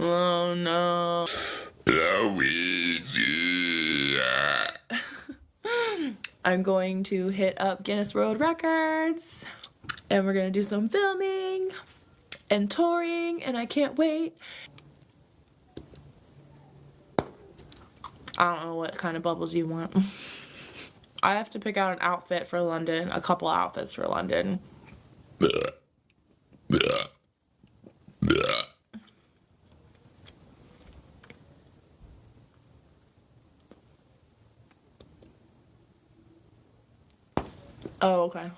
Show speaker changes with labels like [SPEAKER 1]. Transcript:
[SPEAKER 1] Oh no.
[SPEAKER 2] Luigi.
[SPEAKER 1] I'm going to hit up Guinness World Records and we're gonna do some filming and touring and I can't wait. I don't know what kind of bubbles you want. I have to pick out an outfit for London, a couple outfits for London. Oh, okay.